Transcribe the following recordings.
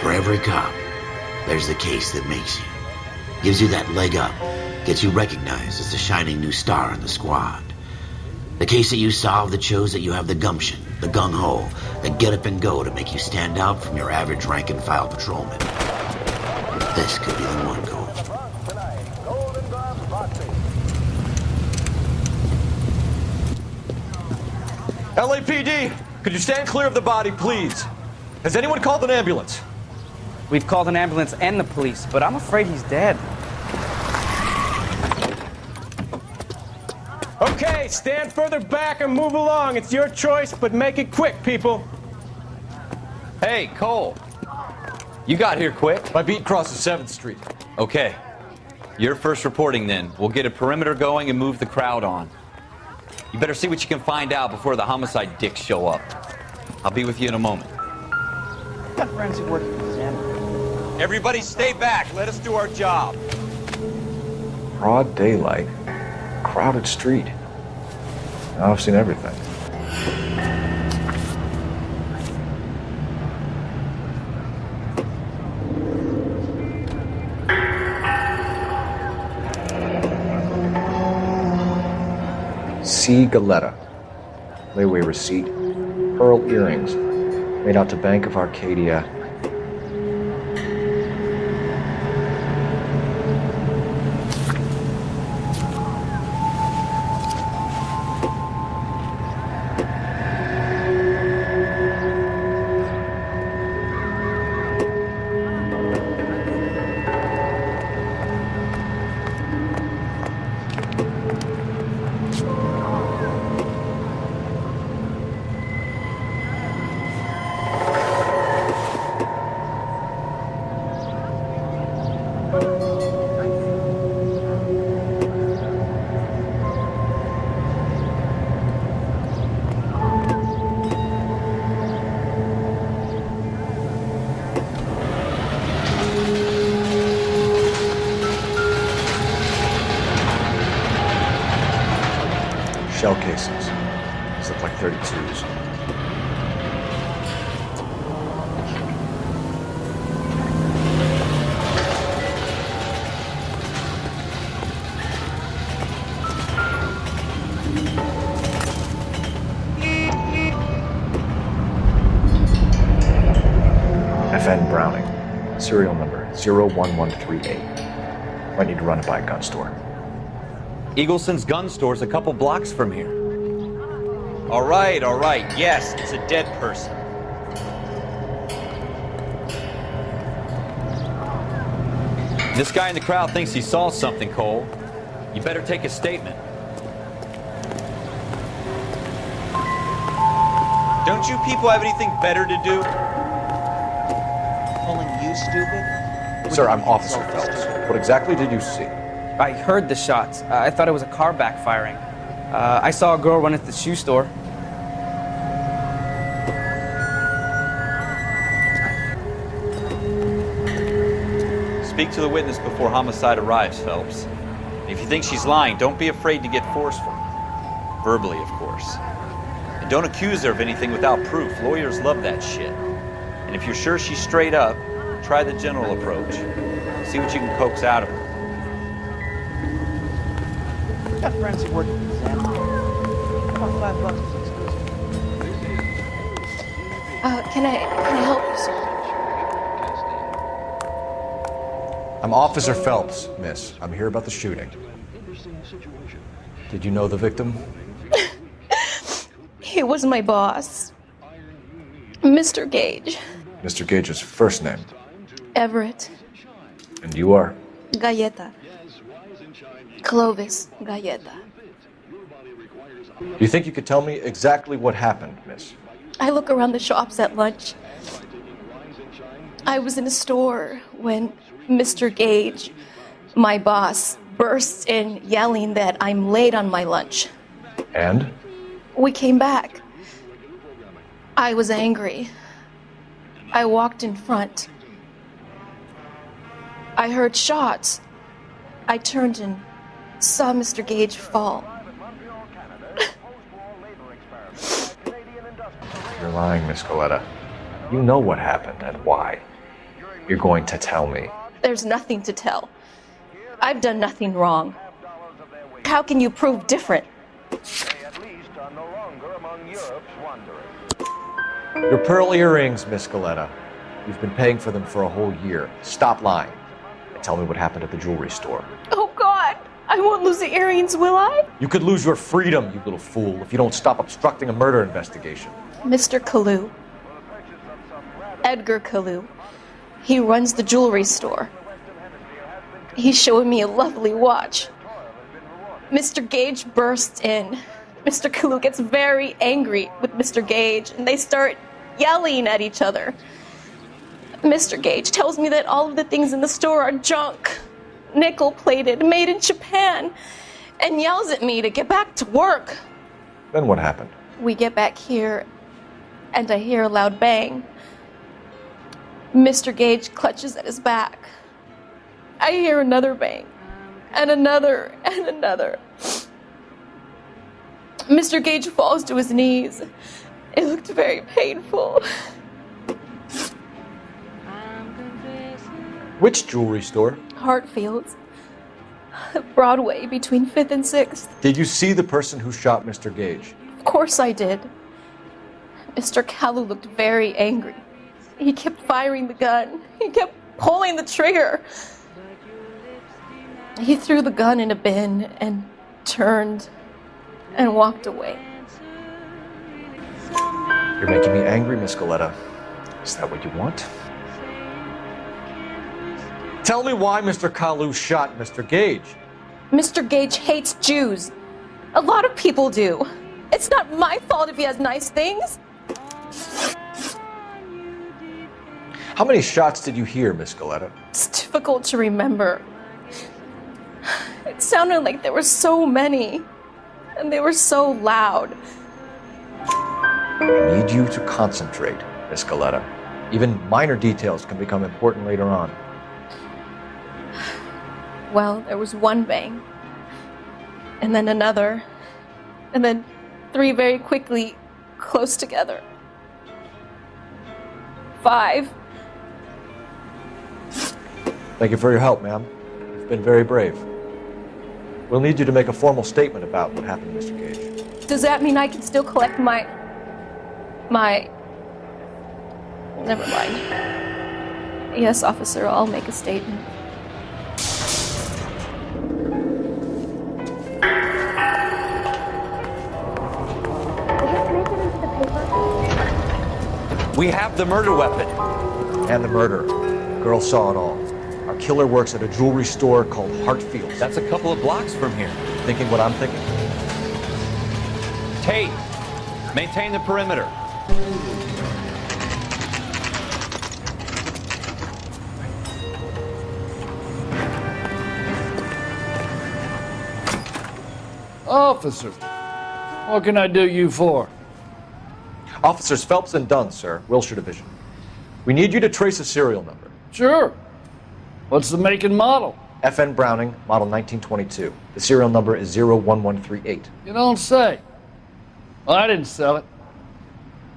For every cop, there's the case that makes you. Gives you that leg up, gets you recognized as the shining new star in the squad. The case that you solve that shows that you have the gumption, the gung-ho, the get up and go to make you stand out from your average rank-and-file patrolman. This could be the one, Cole. LAPD, could you stand clear of the body, please? Has anyone called an ambulance? We've called an ambulance and the police, but I'm afraid he's dead. Okay, stand further back and move along. It's your choice, but make it quick, people. Hey, Cole. You got here quick. My beat crosses 7th Street. Okay. You're first reporting then. We'll get a perimeter going and move the crowd on. You better see what you can find out before the homicide dicks show up. I'll be with you in a moment. Got friends who work at the Zen. Everybody stay back. Let us do our job. Broad daylight. Crowded street. Now I've seen everything. C. Galletta. Layaway receipt. Pearl earrings. Made out to Bank of Arcadia. Shell cases. These look like 32s. FN Browning. Serial number 01138. Might need to run it by a gun store. Eagleson's gun store's a couple blocks from here. All right. Yes, it's a dead person. This guy in the crowd thinks he saw something, Cole. You better take a statement. Don't you people have anything better to do? Calling you stupid? Sir, I'm Officer Phelps. What exactly did you see? I heard the shots. I thought it was a car backfiring. I saw a girl run into the shoe store. Speak to the witness before homicide arrives, Phelps. If you think she's lying, don't be afraid to get forceful. Verbally, of course. And don't accuse her of anything without proof. Lawyers love that shit. And if you're sure she's straight up, try the general approach. See what you can coax out of her. Got friends who work at the Zen. About $5 Can I help you, sir? I'm Officer Phelps, miss. I'm here about the shooting. Did you know the victim? He was my boss, Mr. Geijdj. Mr. Geijd's first name. Everett And you are? Galletta. Klowis Галлетта. Do you think you could tell me exactly what happened, miss? I look around the shops at lunch. I was in a store when Mr. Geijdj, my boss, bursts in yelling that I'm late on my lunch. And? We came back. I was angry. I walked in front. I heard shots. I turned and saw Mr. Geijdj fall. You're lying, Miss Galletta. You know what happened and why. You're going to tell me. There's nothing to tell. I've done nothing wrong. How can you prove different? Your pearl earrings, Miss Galletta. You've been paying for them for a whole year. Stop lying and tell me what happened at the jewelry store. Oh, God. I won't lose the earrings, will I? You could lose your freedom, you little fool, if you don't stop obstructing a murder investigation. Mr. Kэлу. Edgar Kэлu. He runs the jewelry store. He's showing me a lovely watch. Mr. Gage bursts in. Mr. Kэлu gets very angry with Mr. Gage, and they start yelling at each other. Mr. Gage tells me that all of the things in the store are junk, nickel-plated, made in Japan, and yells at me to get back to work. Then what happened? We get back here, and I hear a loud bang. Mr. Gage clutches at his back. I hear another bang, and another, and another. Mr. Gage falls to his knees. It looked very painful. Which jewelry store? Hartfield's. Broadway, between 5th and 6th. Did you see the person who shot Mr. Gage? Of course I did. Mr. Kэлu looked very angry. He kept firing the gun. He kept pulling the trigger. He threw the gun in a bin and turned and walked away. You're making me angry, Miss Galletta. Is that what you want? Tell me why Mr. Kэлu shot Mr. Gage. Mr. Gage hates Jews. A lot of people do. It's not my fault if he has nice things. How many shots did you hear, Miss Galletta? It's difficult to remember. It sounded like there were so many, and they were so loud. I need you to concentrate, Miss Galletta. Even minor details can become important later on. Well, there was one bang, and then another, and then 3 very quickly, close together. 5. Thank you for your help, ma'am. You've been very brave. We'll need you to make a formal statement about what happened to Mr. Gage. Does that mean I can still collect my... Never mind. Yes, officer, I'll make a statement. We have the murder weapon. And the murder. The girl saw it all. Our killer works at a jewelry store called Hartfield's. That's a couple of blocks from here. Thinking what I'm thinking? Tate, maintain the perimeter. Officer, what can I do you for? Officers Phelps and Dunn, sir, Wilshire Division. We need you to trace a serial number. Sure. What's the make and model? FN Browning, model 1922. The serial number is 01138. You don't say. Well, I didn't sell it.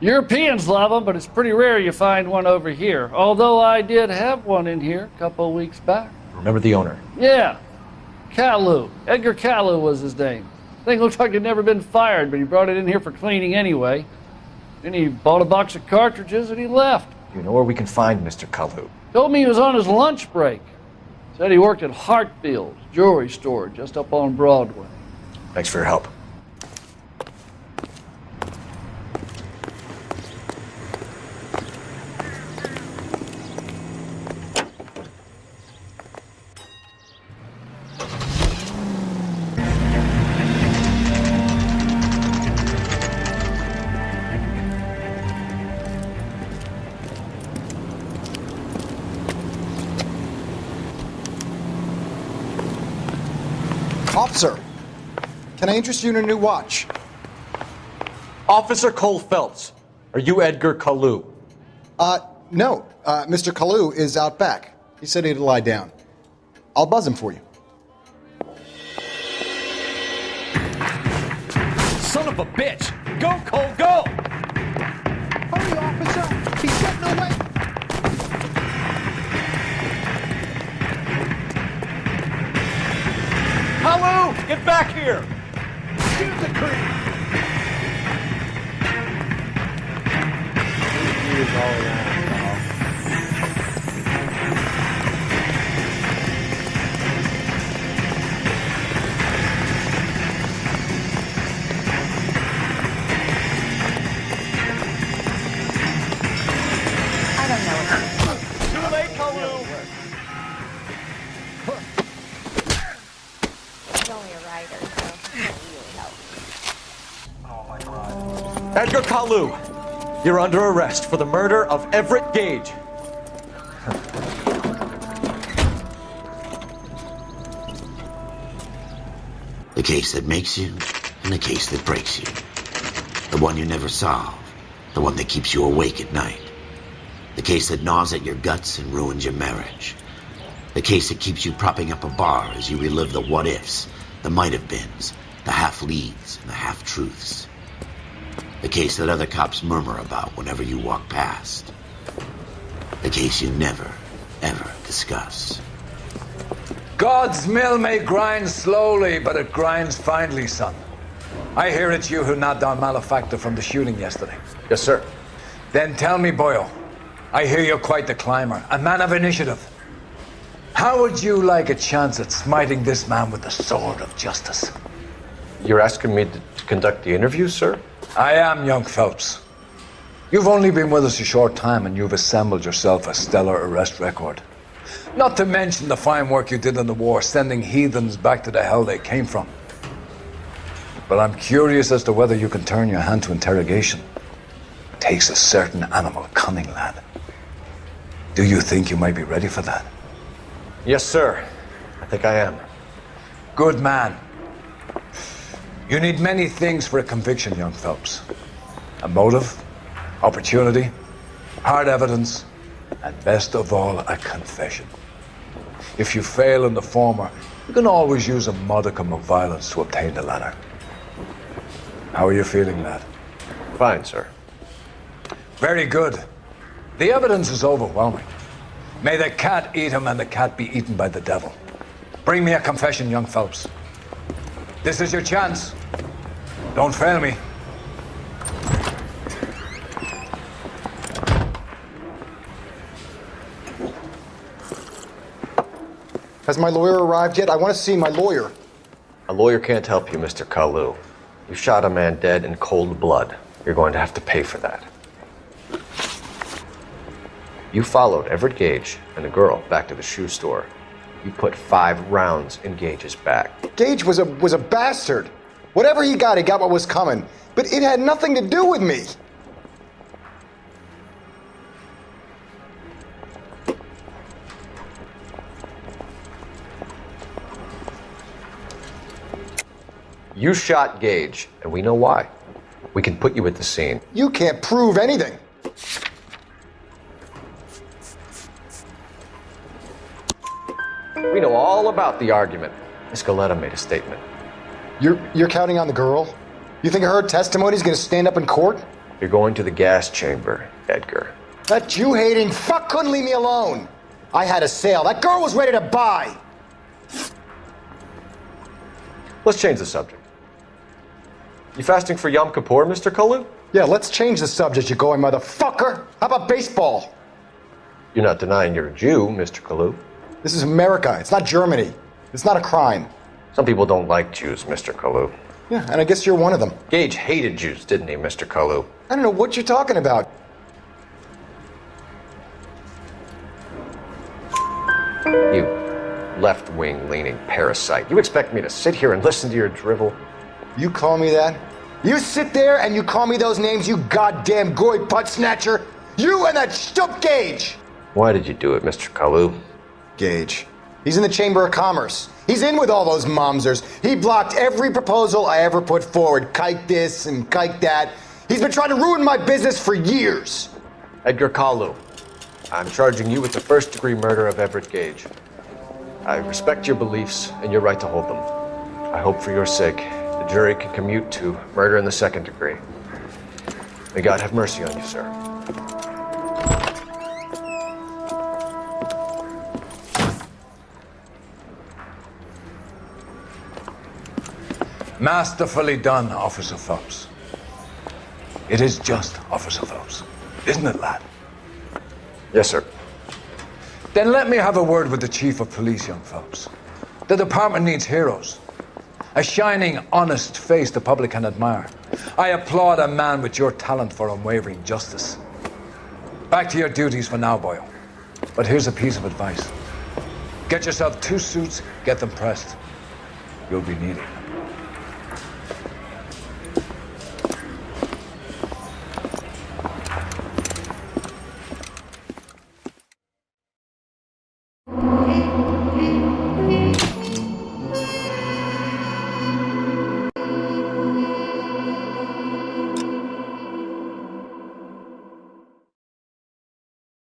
Europeans love them, but it's pretty rare you find one over here. Although I did have one in here a couple of weeks back. Remember the owner? Yeah. Kэлu. Edgar Kэлu was his name. Thing looked like it'd never been fired, but he brought it in here for cleaning anyway. Then he bought a box of cartridges and he left. Do you know where we can find Mr. Kэлu? Told me he was on his lunch break. Said he worked at Hartfield's jewelry store just up on Broadway. Thanks for your help. Officer, can I interest you in a new watch? Officer Coul Felps, are you Edgar Kэлu? No. Mr. Kэлu is out back. He said he'd lie down. I'll buzz him for you. Son of a bitch! Go, Cole, go! Hurry, officer! He's getting away! back here! Shoot the creep! Views all around, pal. I don't know. Too late, Kalu! He's only a rider, so it really helps. Edgar Källu, you're under arrest for the murder of Everett Geijdja. The case that makes you, and the case that breaks you. The one you never solve, the one that keeps you awake at night. The case that gnaws at your guts and ruins your marriage. The case that keeps you propping up a bar as you relive the what-ifs, the might-have-beens, the half-leads, and the half-truths. The case that other cops murmur about whenever you walk past. The case you never, ever discuss. God's mill may grind slowly, but it grinds finely, son. I hear it's you who nabbed our malefactor from the shooting yesterday. Yes, sir. Then tell me, Boyle, I hear you're quite the climber, a man of initiative. How would you like a chance at smiting this man with the sword of justice? You're asking me to conduct the interview, sir? I am, young Phelps. You've only been with us a short time and you've assembled yourself a stellar arrest record. Not to mention the fine work you did in the war, sending heathens back to the hell they came from. But I'm curious as to whether you can turn your hand to interrogation. It takes a certain animal cunning, lad. Do you think you might be ready for that? Yes, sir. I think I am. Good man. You need many things for a conviction, young Phelps. A motive, opportunity, hard evidence, and best of all, a confession. If you fail in the former, you can always use a modicum of violence to obtain the latter. How are you feeling, lad? Fine, sir. Very good. The evidence is overwhelming. May the cat eat him and the cat be eaten by the devil. Bring me a confession, young Phelps. This is your chance. Don't fail me. Has my lawyer arrived yet? I want to see my lawyer. A lawyer can't help you, Mr. Källu. You shot a man dead in cold blood. You're going to have to pay for that. You followed Everett Geijdja and the girl back to the shoe store. You put 5 rounds in Gage's back. Gage was a bastard. Whatever he got what was coming. But it had nothing to do with me. You shot Gage, and we know why. We can put you at the scene. You can't prove anything. We know all about the argument. Miss Galletta made a statement. You're counting on the girl? You think her testimony is going to stand up in court? You're going to the gas chamber, Edgar. That Jew-hating fuck couldn't leave me alone. I had a sale. That girl was ready to buy. Let's change the subject. You fasting for Yom Kippur, Mr. Källu? Yeah, let's change the subject, you going motherfucker. How about baseball? You're not denying you're a Jew, Mr. Källu. This is America. It's not Germany. It's not a crime. Some people don't like Jews, Mr. Källu. Yeah, and I guess you're one of them. Gage hated Jews, didn't he, Mr. Källu? I don't know what you're talking about. You left-wing leaning parasite. You expect me to sit here and listen to your drivel? You call me that? You sit there and you call me those names, you goddamn goy putt snatcher? You and that stup Gage! Why did you do it, Mr. Källu? Gage. He's in the Chamber of Commerce. He's in with all those momsers. He blocked every proposal I ever put forward. Kike this and kike that. He's been trying to ruin my business for years. Edgar Källu, I'm charging you with the first-degree murder of Everett Geijdja. I respect your beliefs and your right to hold them. I hope for your sake the jury can commute to murder in the second degree. May God have mercy on you, sir. Masterfully done, Officer Phelps. It is just Officer Phelps, isn't it, lad? Yes, sir. Then let me have a word with the Chief of Police, young Phelps. The department needs heroes. A shining, honest face the public can admire. I applaud a man with your talent for unwavering justice. Back to your duties for now, boyo. But here's a piece of advice. Get yourself 2 suits, get them pressed. You'll be needed.